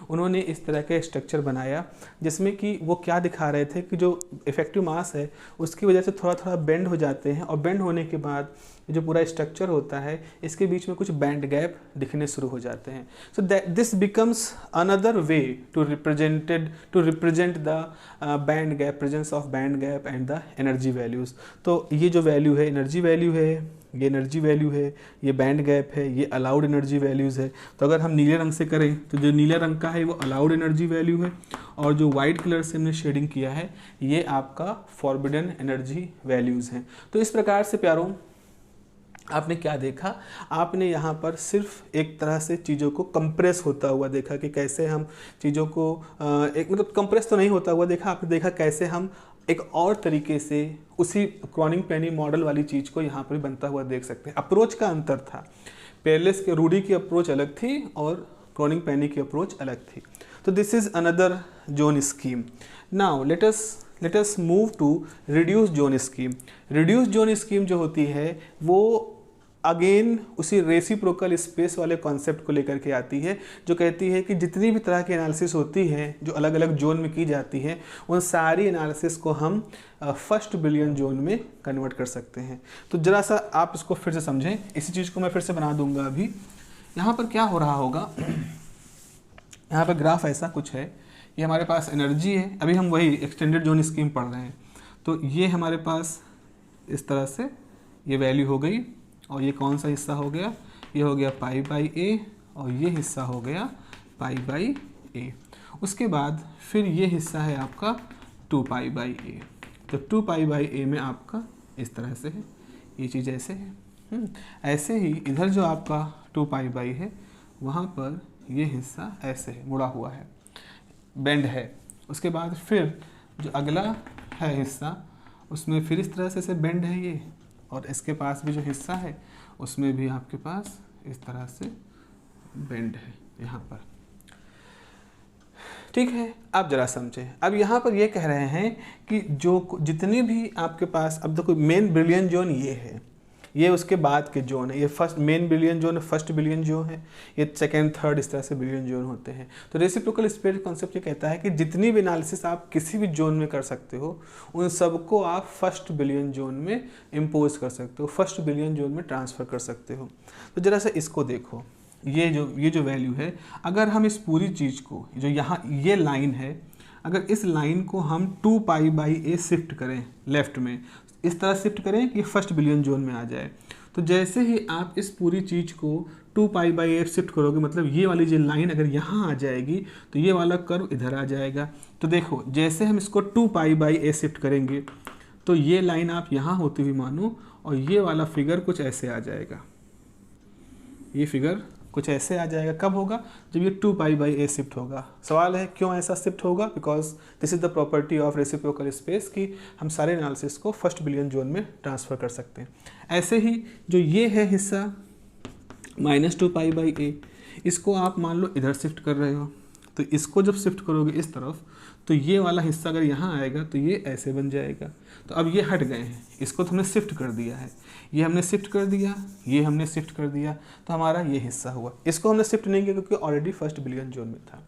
उन्होंने इस तरह का स्ट्रक्चर बनाया, जिसमें कि वो क्या दिखा रहे थे कि जो इफेक्टिव मास है उसकी वजह से थोड़ा थोड़ा बेंड हो जाते हैं, और बेंड होने के बाद जो पूरा स्ट्रक्चर होता है इसके बीच में कुछ बैंड गैप दिखने शुरू हो जाते हैं। So this becomes another way to represent the band gap, presence of band gap and the energy values. तो ये जो वैल्यू है एनर्जी वैल्यू है, ये एनर्जी वैल्यू है, ये बैंड गैप है, ये अलाउड एनर्जी वैल्यूज़ है। तो अगर हम नीले रंग से करें तो जो नीले रंग का है वो अलाउड एनर्जी वैल्यू है, और जो वाइट कलर से हमने शेडिंग किया है ये आपका फॉरबिडन एनर्जी वैल्यूज़ हैं। तो इस प्रकार से प्यारों आपने क्या देखा, आपने यहाँ पर सिर्फ एक तरह से चीज़ों को कंप्रेस होता हुआ देखा कि कैसे हम चीज़ों को एक मतलब कंप्रेस तो नहीं होता हुआ देखा, आपने देखा कैसे हम एक और तरीके से उसी क्रॉनिक पेनी मॉडल वाली चीज़ को यहाँ पर बनता हुआ देख सकते हैं। अप्रोच का अंतर था, पेरलेस के रूडी की अप्रोच अलग थी और क्रॉनिक पेनी की अप्रोच अलग थी। तो this is another zone scheme. Now let us move to reduce zone scheme. Reduce zone scheme जो होती है वो अगेन उसी रेसिप्रोकल स्पेस वाले कॉन्सेप्ट को लेकर के आती है, जो कहती है कि जितनी भी तरह की एनालिसिस होती है जो अलग अलग जोन में की जाती है उन सारी एनालिसिस को हम फर्स्ट बिलियन जोन में कन्वर्ट कर सकते हैं। तो ज़रा सा आप इसको फिर से समझें, इसी चीज़ को मैं फिर से बना दूंगा। अभी यहाँ पर क्या हो रहा होगा, यहाँ पर ग्राफ ऐसा कुछ है, ये हमारे पास एनर्जी है, अभी हम वही एक्सटेंडेड जोन स्कीम पढ़ रहे हैं। तो ये हमारे पास इस तरह से ये वैल्यू हो गई, और ये कौन सा हिस्सा हो गया, ये हो गया पाई बाई ए, और ये हिस्सा हो गया पाई बाई ए। उसके बाद फिर ये हिस्सा है आपका 2 पाई बाई ए। तो 2 पाई बाई ए में आपका इस तरह से है, ये चीज़ ऐसे है। ऐसे ही इधर जो आपका 2 पाई बाई है वहाँ पर ये हिस्सा ऐसे है, मुड़ा हुआ है, बेंड है। उसके बाद फिर जो अगला है हिस्सा उसमें फिर इस तरह से बेंड है ये, और इसके पास भी जो हिस्सा है उसमें भी आपके पास इस तरह से बेंड है यहाँ पर। ठीक है, अब जरा समझें। अब यहाँ पर ये कह रहे हैं कि जो जितनी भी आपके पास, अब देखो मेन बिलियन जोन ये है, ये उसके बाद के जोन है, ये फर्स्ट मेन बिलियन जोन है, फर्स्ट बिलियन जोन है, ये सेकेंड थर्ड इस तरह से बिलियन जोन होते हैं। तो रेसिप्रोकल स्पेस कॉन्सेप्ट ये कहता है कि जितनी भी एनालिसिस आप किसी भी जोन में कर सकते हो उन सबको आप फर्स्ट बिलियन जोन में इम्पोज कर सकते हो, फर्स्ट बिलियन जोन में ट्रांसफ़र कर सकते हो। तो ज़रा सा इसको देखो, ये जो वैल्यू है, अगर हम इस पूरी चीज़ को जो यहाँ ये लाइन है, अगर इस लाइन को हम 2 पाई बाई ए शिफ्ट करें लेफ्ट में, इस तरह शिफ्ट करें कि फर्स्ट बिलियन जोन में आ जाए, तो जैसे ही आप इस पूरी चीज़ को 2 पाई बाई ए शिफ्ट करोगे, मतलब ये वाली जो लाइन अगर यहाँ आ जाएगी तो ये वाला कर्व इधर आ जाएगा। तो देखो जैसे हम इसको 2 पाई बाई ए शिफ्ट करेंगे तो ये लाइन आप यहाँ होती हुई मानो, और ये वाला फिगर कुछ ऐसे आ जाएगा, ये फिगर कुछ ऐसे आ जाएगा। कब होगा? जब ये 2 पाई बाई ए शिफ्ट होगा। सवाल है क्यों ऐसा शिफ्ट होगा? Because this is the property of reciprocal space कि हम सारे एनालिसिस को फर्स्ट बिलियन जोन में ट्रांसफ़र कर सकते हैं। ऐसे ही जो ये है हिस्सा -2 पाई बाई ए, इसको आप मान लो इधर शिफ्ट कर रहे हो, तो इसको जब शिफ्ट करोगे इस तरफ तो ये वाला हिस्सा अगर यहाँ आएगा तो ये ऐसे बन जाएगा। तो अब ये हट गए हैं, इसको तो हमने शिफ्ट कर दिया है, ये हमने शिफ्ट कर दिया, ये हमने शिफ्ट कर दिया, तो हमारा ये हिस्सा हुआ। इसको हमने शिफ्ट नहीं किया क्योंकि ऑलरेडी फर्स्ट बिलियन जोन में था।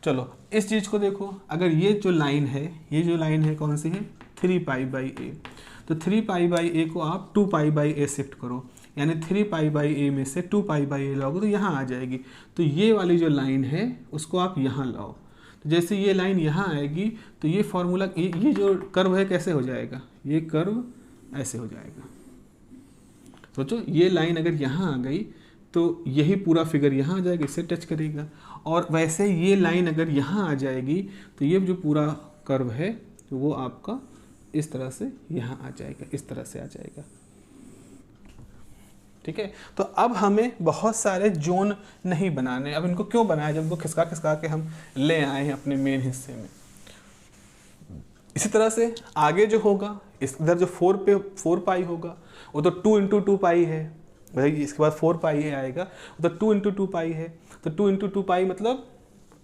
चलो इस चीज़ को देखो, अगर ये जो लाइन है, ये जो लाइन है कौन सी है? 3 पाई बाई ए। तो 3 पाई बाई ए को आप 2 पाई बाई ए शिफ्ट करो, यानी 3 पाई बाई ए में से 2 पाई बाई ए लाओगे तो यहाँ आ जाएगी। तो ये वाली जो लाइन है उसको आप यहाँ लाओ, तो जैसे ये लाइन यहाँ आएगी तो ये फॉर्मूला, ये जो कर्व है कैसे हो जाएगा? ये कर्व ऐसे हो जाएगा। सोचो ये लाइन अगर यहाँ आ गई तो यही पूरा फिगर यहाँ आ जाएगा, इससे टच करेगा, और वैसे ये लाइन अगर यहाँ आ जाएगी तो ये जो पूरा कर्व है तो वो आपका इस तरह से यहाँ आ जाएगा, इस तरह से आ जाएगा। ठीक है। तो अब हमें बहुत सारे जोन नहीं बनाने, अब इनको क्यों बनाया, जब इनको खिसका खिसका के हम ले आए हैं अपने मेन हिस्से में। इसी तरह से आगे जो होगा, इस इधर जो 4 पाई होगा वो तो 2 इंटू 2 पाई है भाई, इसके बाद 4 पाई है आएगा, वो तो 2 इंटू 2 पाई है। तो 2 इंटू 2 पाई मतलब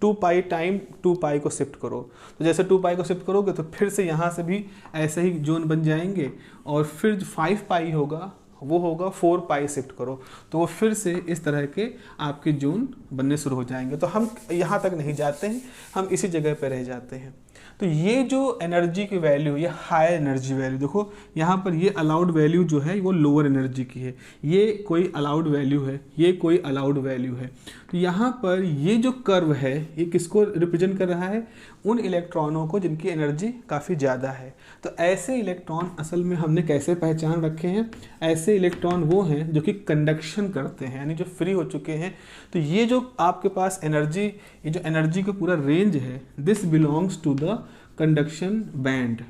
2 पाई टाइम 2 पाई को शिफ्ट करो, तो जैसे 2 पाई को शिफ्ट करोगे तो फिर से यहाँ से भी ऐसे ही जोन बन जाएंगे, और फिर जो 5 पाई होगा वो होगा 4 पाई शिफ्ट करो, तो वो फिर से इस तरह के आपके जोन बनने शुरू हो जाएंगे। तो हम यहाँ तक नहीं जाते हैं, हम इसी जगह पर रह जाते हैं। तो ये जो एनर्जी की वैल्यू, ये हाई एनर्जी वैल्यू, देखो यहाँ पर ये अलाउड वैल्यू जो है वो लोअर एनर्जी की है, ये कोई अलाउड वैल्यू है, ये कोई अलाउड वैल्यू है। तो यहाँ पर ये जो कर्व है ये किसको रिप्रेजेंट कर रहा है, उन इलेक्ट्रॉनों को जिनकी एनर्जी काफ़ी ज़्यादा है। तो ऐसे इलेक्ट्रॉन असल में हमने कैसे पहचान रखे हैं, ऐसे इलेक्ट्रॉन वो हैं जो कि कंडक्शन करते हैं, यानी जो फ्री हो चुके हैं। तो ये जो आपके पास एनर्जी, ये जो एनर्जी का पूरा रेंज है, this belongs to the conduction band.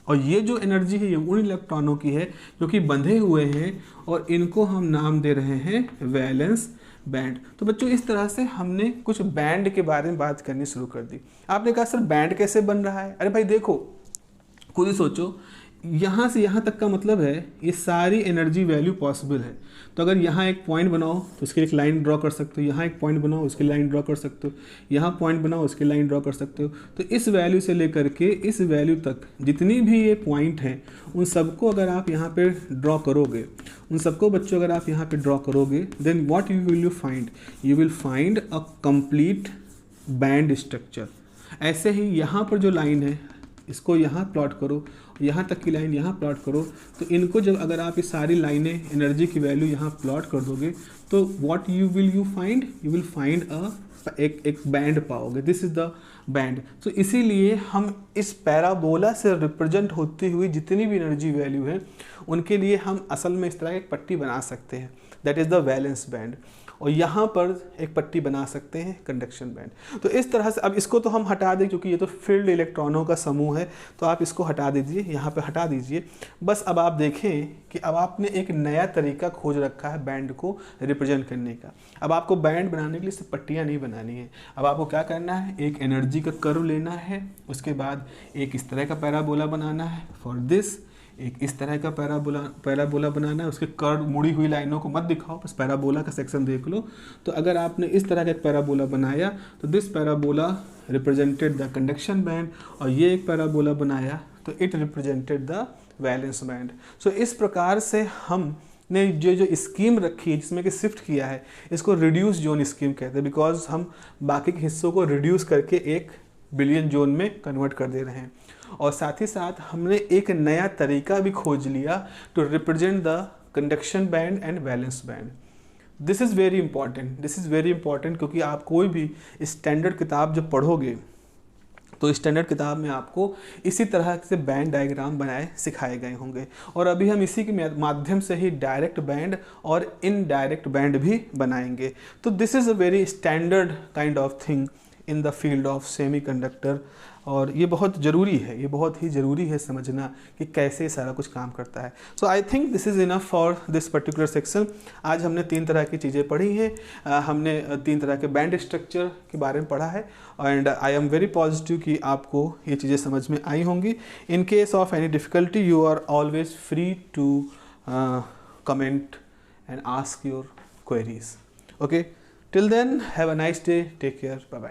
और ये जो एनर्जी है ये उन इलेक्ट्रॉनों की है जो कि बंधे हुए हैं, और इनको हम नाम दे रहे हैं वैलेंस बैंड। तो बच्चों इस तरह से हमने कुछ बैंड के बारे में बात करनी शुरू कर दी। आपने कहा सर बैंड कैसे बन रहा है, अरे भाई देखो खुद ही सोचो, यहाँ से यहाँ तक का मतलब है ये सारी एनर्जी वैल्यू पॉसिबल है। तो अगर यहाँ एक पॉइंट बनाओ तो उसके लिए एक लाइन ड्रॉ कर सकते हो, यहाँ एक पॉइंट बनाओ उसके लाइन ड्रॉ कर सकते हो, यहाँ पॉइंट बनाओ उसके लाइन ड्रॉ कर सकते हो। तो इस वैल्यू से लेकर के इस वैल्यू तक जितनी भी ये पॉइंट हैं उन सबको अगर आप यहाँ पे ड्रॉ करोगे, उन सबको बच्चों अगर आप यहाँ पे ड्रॉ करोगे, then what you find, you will find a complete band structure. ऐसे ही यहाँ पर जो लाइन है इसको यहाँ प्लॉट करो, यहाँ तक की लाइन यहाँ प्लॉट करो, तो इनको जब अगर आप ये सारी लाइनें एनर्जी की वैल्यू यहाँ प्लॉट कर दोगे तो व्हाट यू विल फाइंड एक बैंड पाओगे, दिस इज द बैंड। तो इसीलिए हम इस पैराबोला से रिप्रेजेंट होती हुई जितनी भी एनर्जी वैल्यू है उनके लिए हम असल में इस तरह एक पट्टी बना सकते हैं, that is the valence band. और यहाँ पर एक पट्टी बना सकते हैं कंडक्शन बैंड। तो इस तरह से अब इसको तो हम हटा दें क्योंकि ये तो फील्ड इलेक्ट्रॉनों का समूह है, तो आप इसको हटा दीजिए, यहाँ पे हटा दीजिए। बस अब आप देखें कि अब आपने एक नया तरीका खोज रखा है बैंड को रिप्रेजेंट करने का। अब आपको बैंड बनाने के लिए सिर्फ पट्टियाँ नहीं बनानी है, अब आपको क्या करना है, एक एनर्जी का कर्व लेना है, उसके बाद एक इस तरह का पैराबोला बनाना है फॉर दिस, एक इस तरह का पैराबोला बनाना है, उसके कर्व मुड़ी हुई लाइनों को मत दिखाओ, बस पैराबोला का सेक्शन देख लो। तो अगर आपने इस तरह का एक पैराबोला बनाया तो this parabola represented the conduction band, और ये एक पैराबोला बनाया तो it represented the valence band. So इस प्रकार से हमने जो स्कीम रखी है जिसमें कि शिफ्ट किया है, इसको रिड्यूस जोन स्कीम कहते हैं, बिकॉज हम बाकी के हिस्सों को रिड्यूस करके एक बिलियन जोन में कन्वर्ट कर दे रहे हैं। और साथ ही साथ हमने एक नया तरीका भी खोज लिया to represent the conduction band and valence band. This is very important, क्योंकि आप कोई भी स्टैंडर्ड किताब जब पढ़ोगे तो स्टैंडर्ड किताब में आपको इसी तरह से बैंड डायग्राम बनाए सिखाए गए होंगे, और अभी हम इसी के माध्यम से ही डायरेक्ट बैंड और इनडायरेक्ट बैंड भी बनाएंगे। तो this is a very standard kind of thing in the field of semiconductor, और ये बहुत ज़रूरी है, ये बहुत ही ज़रूरी है समझना कि कैसे सारा कुछ काम करता है। So I think this is enough for this particular section. आज हमने 3 तरह की चीज़ें पढ़ी हैं, हमने 3 तरह के बैंड स्ट्रक्चर के बारे में पढ़ा है, and I am very positive कि आपको ये चीज़ें समझ में आई होंगी। In case of any difficulty you are always free to comment and ask your queries. Okay, till then have a nice day, take care, bye bye.